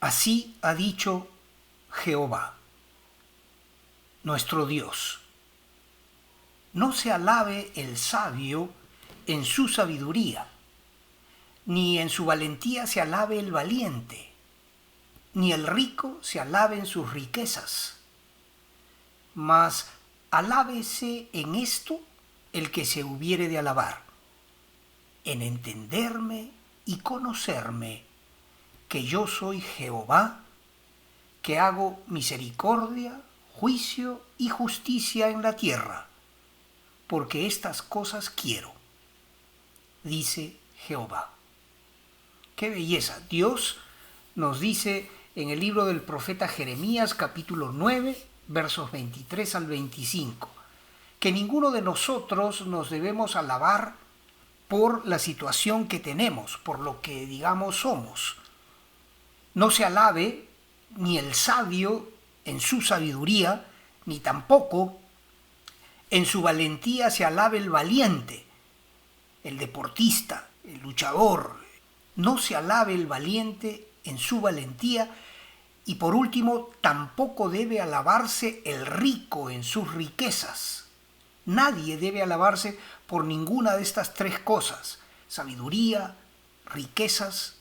Así ha dicho Jehová, nuestro Dios. No se alabe el sabio en su sabiduría, ni en su valentía se alabe el valiente, ni el rico se alabe en sus riquezas. Mas alábese en esto el que se hubiere de alabar, en entenderme y conocerme, que yo soy Jehová, que hago misericordia, juicio y justicia en la tierra, porque estas cosas quiero, dice Jehová. ¡Qué belleza! Dios nos dice en el libro del profeta Jeremías, capítulo 9, versos 23 al 25, que ninguno de nosotros nos debemos alabar por la situación que tenemos, por lo que digamos somos. No se alabe ni el sabio en su sabiduría, ni tampoco en su valentía se alabe el valiente, el deportista, el luchador. No se alabe el valiente en su valentía. Y por último, tampoco debe alabarse el rico en sus riquezas. Nadie debe alabarse por ninguna de estas tres cosas: sabiduría, riquezas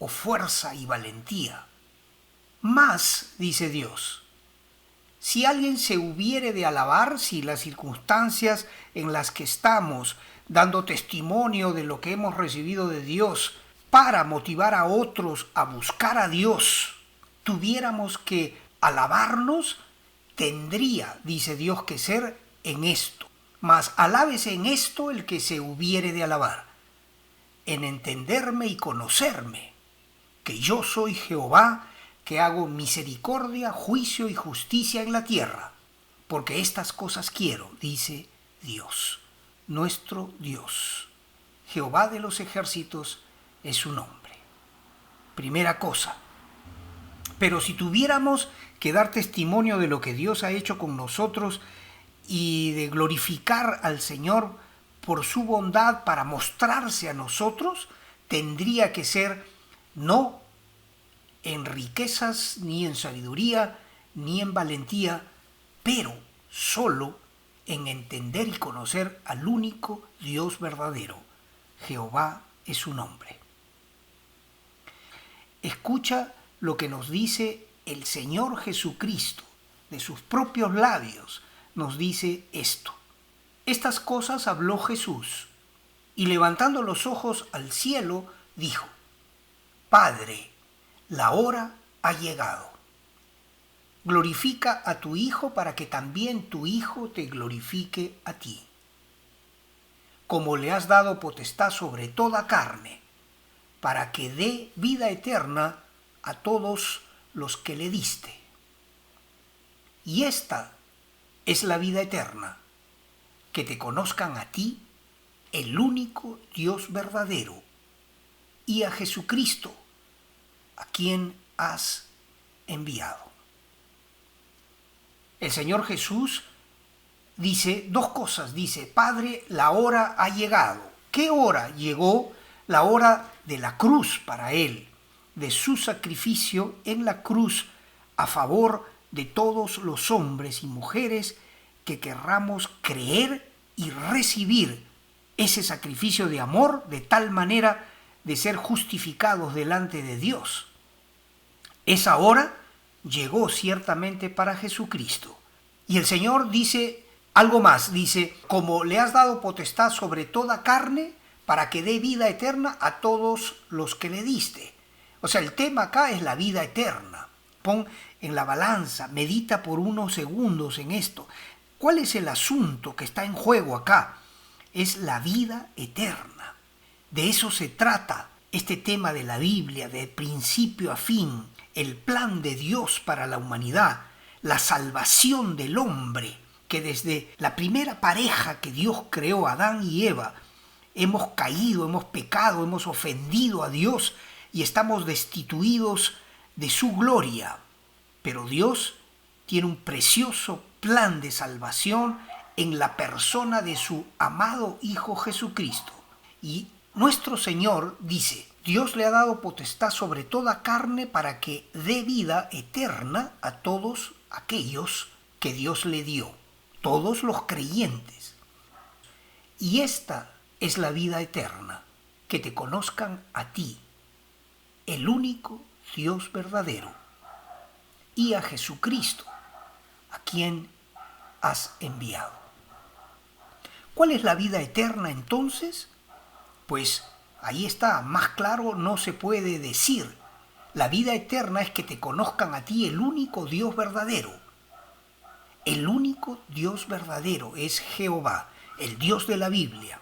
o fuerza y valentía. Mas, dice Dios, si alguien se hubiere de alabar, si las circunstancias en las que estamos, dando testimonio de lo que hemos recibido de Dios, para motivar a otros a buscar a Dios, tuviéramos que alabarnos, tendría, dice Dios, que ser en esto. Mas alábese en esto el que se hubiere de alabar, en entenderme y conocerme, que yo soy Jehová, que hago misericordia, juicio y justicia en la tierra, porque estas cosas quiero, dice Dios, nuestro Dios. Jehová de los ejércitos es su nombre. Primera cosa. Pero si tuviéramos que dar testimonio de lo que Dios ha hecho con nosotros y de glorificar al Señor por su bondad para mostrarse a nosotros, tendría que ser no en riquezas, ni en sabiduría, ni en valentía, pero solo en entender y conocer al único Dios verdadero. Jehová es su nombre. Escucha lo que nos dice el Señor Jesucristo, de sus propios labios, nos dice esto. Estas cosas habló Jesús, y levantando los ojos al cielo, dijo: Padre, la hora ha llegado. Glorifica a tu Hijo para que también tu Hijo te glorifique a ti. Como le has dado potestad sobre toda carne, para que dé vida eterna a todos los que le diste. Y esta es la vida eterna, que te conozcan a ti, el único Dios verdadero, y a Jesucristo, a quien has enviado. El Señor Jesús dice dos cosas. Dice: Padre, la hora ha llegado. ¿Qué hora llegó? La hora de la cruz para Él, de su sacrificio en la cruz a favor de todos los hombres y mujeres que querramos creer y recibir ese sacrificio de amor, de tal manera de ser justificados delante de Dios. Esa hora llegó ciertamente para Jesucristo. Y el Señor dice algo más, dice: como le has dado potestad sobre toda carne, para que dé vida eterna a todos los que le diste. O sea, el tema acá es la vida eterna. Pon en la balanza, medita por unos segundos en esto. ¿Cuál es el asunto que está en juego acá? Es la vida eterna. De eso se trata este tema de la Biblia, de principio a fin, el plan de Dios para la humanidad, la salvación del hombre, que desde la primera pareja que Dios creó, Adán y Eva, hemos caído, hemos pecado, hemos ofendido a Dios y estamos destituidos de su gloria. Pero Dios tiene un precioso plan de salvación en la persona de su amado Hijo Jesucristo. Y nuestro Señor dice, Dios le ha dado potestad sobre toda carne para que dé vida eterna a todos aquellos que Dios le dio, todos los creyentes. Y esta es la vida eterna, que te conozcan a ti, el único Dios verdadero, y a Jesucristo, a quien has enviado. ¿Cuál es la vida eterna entonces? Pues ahí está, más claro no se puede decir. La vida eterna es que te conozcan a ti, el único Dios verdadero. El único Dios verdadero es Jehová, el Dios de la Biblia.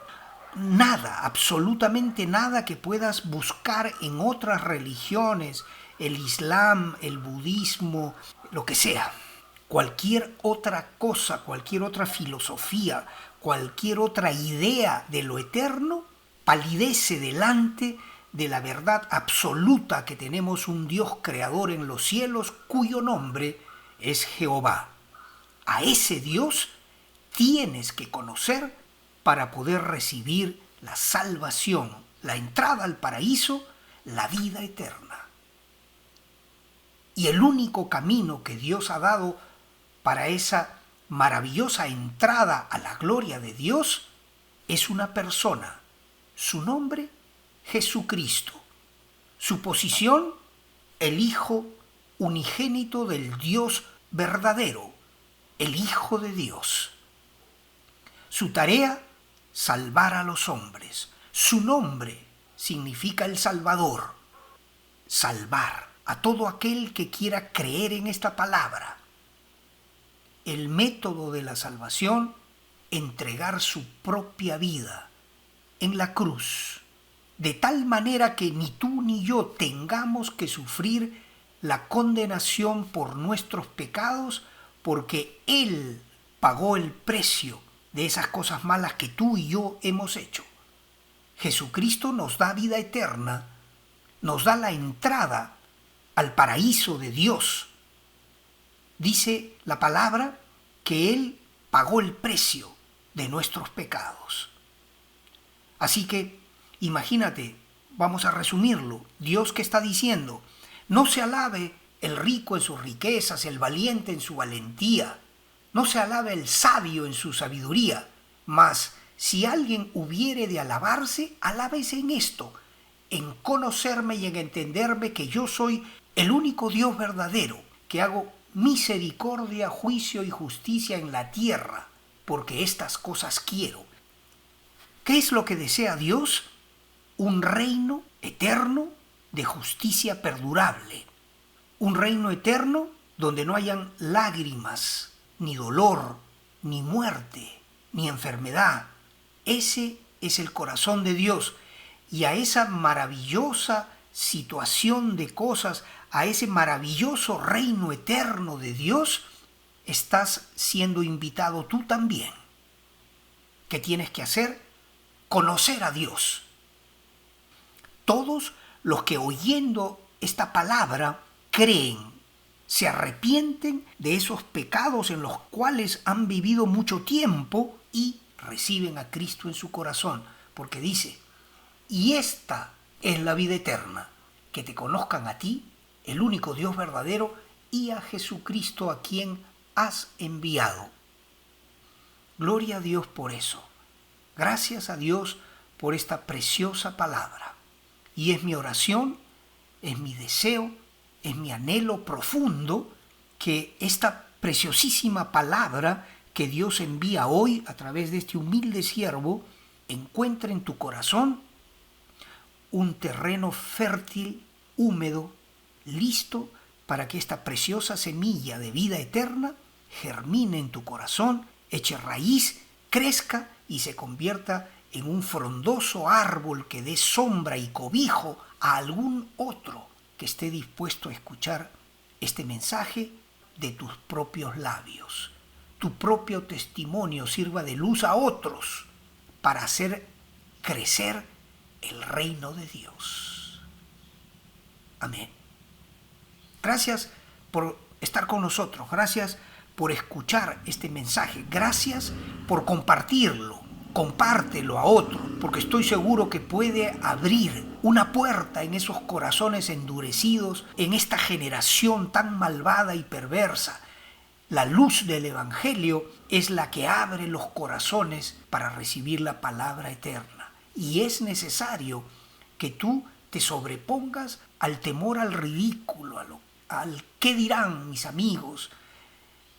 Nada, absolutamente nada que puedas buscar en otras religiones, el Islam, el budismo, lo que sea. Cualquier otra cosa, cualquier otra filosofía, cualquier otra idea de lo eterno palidece delante de la verdad absoluta que tenemos un Dios creador en los cielos cuyo nombre es Jehová. A ese Dios tienes que conocer para poder recibir la salvación, la entrada al paraíso, la vida eterna. Y el único camino que Dios ha dado para esa maravillosa entrada a la gloria de Dios es una persona. Su nombre, Jesucristo. Su posición, el Hijo unigénito del Dios verdadero, el Hijo de Dios. Su tarea, salvar a los hombres. Su nombre significa el Salvador. Salvar a todo aquel que quiera creer en esta palabra. El método de la salvación, entregar su propia vida en la cruz, de tal manera que ni tú ni yo tengamos que sufrir la condenación por nuestros pecados, porque Él pagó el precio de esas cosas malas que tú y yo hemos hecho. Jesucristo nos da vida eterna, nos da la entrada al paraíso de Dios. Dice la palabra que Él pagó el precio de nuestros pecados. Así que, imagínate, vamos a resumirlo, Dios que está diciendo, no se alabe el rico en sus riquezas, el valiente en su valentía, no se alabe el sabio en su sabiduría, mas si alguien hubiere de alabarse, alábese en esto, en conocerme y en entenderme que yo soy el único Dios verdadero, que hago misericordia, juicio y justicia en la tierra, porque estas cosas quiero. ¿Qué es lo que desea Dios? Un reino eterno de justicia perdurable. Un reino eterno donde no hayan lágrimas, ni dolor, ni muerte, ni enfermedad. Ese es el corazón de Dios. Y a esa maravillosa situación de cosas, a ese maravilloso reino eterno de Dios, estás siendo invitado tú también. ¿Qué tienes que hacer? Conocer a Dios. Todos los que oyendo esta palabra creen, se arrepienten de esos pecados en los cuales han vivido mucho tiempo y reciben a Cristo en su corazón, porque dice, y esta es la vida eterna, que te conozcan a ti, el único Dios verdadero, y a Jesucristo a quien has enviado. Gloria a Dios por eso. Gracias a Dios por esta preciosa palabra. Y es mi oración, es mi deseo, es mi anhelo profundo que esta preciosísima palabra que Dios envía hoy a través de este humilde siervo encuentre en tu corazón un terreno fértil, húmedo, listo para que esta preciosa semilla de vida eterna germine en tu corazón, eche raíz, crezca y se convierta en un frondoso árbol que dé sombra y cobijo a algún otro que esté dispuesto a escuchar este mensaje de tus propios labios. Tu propio testimonio sirva de luz a otros para hacer crecer el reino de Dios. Amén. Gracias por estar con nosotros. Gracias por escuchar este mensaje. Gracias por compartirlo. Compártelo a otro. porque estoy seguro que puede abrir una puerta en esos corazones endurecidos, en esta generación tan malvada y perversa. La luz del Evangelio es la que abre los corazones para recibir la palabra eterna. Y es necesario que tú te sobrepongas al temor al ridículo, al qué dirán mis amigos.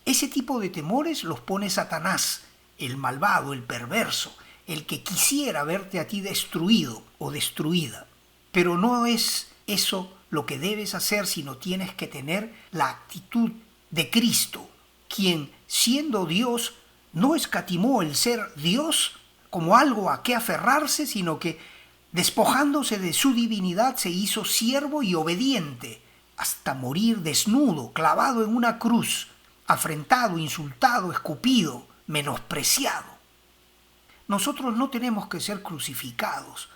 Ese tipo de temores los pone Satanás, el malvado, el perverso, el que quisiera verte a ti destruido o destruida. Pero no es eso lo que debes hacer, sino tienes que tener la actitud de Cristo, quien, siendo Dios, no escatimó el ser Dios como algo a qué aferrarse, sino que, despojándose de su divinidad, se hizo siervo y obediente, hasta morir desnudo, clavado en una cruz, afrentado, insultado, escupido, menospreciado. Nosotros no tenemos que ser crucificados.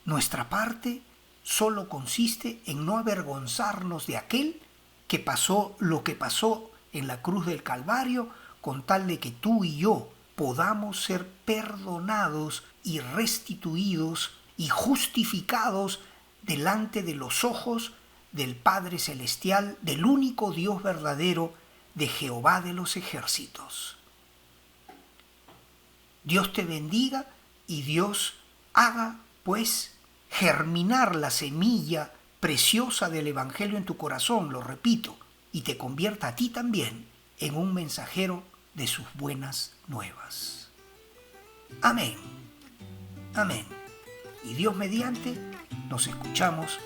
Nuestra parte solo consiste en no avergonzarnos de aquel que pasó lo que pasó en la cruz del Calvario, con tal de que tú y yo podamos ser perdonados y restituidos y justificados delante de los ojos del Padre Celestial, del único Dios verdadero, de Jehová de los ejércitos. Dios te bendiga y Dios haga, pues, germinar la semilla preciosa del Evangelio en tu corazón, lo repito, y te convierta a ti también en un mensajero de sus buenas nuevas. Amén. Amén. Y Dios mediante, nos escuchamos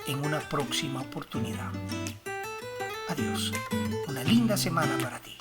en una próxima oportunidad. Adiós. Una linda semana para ti.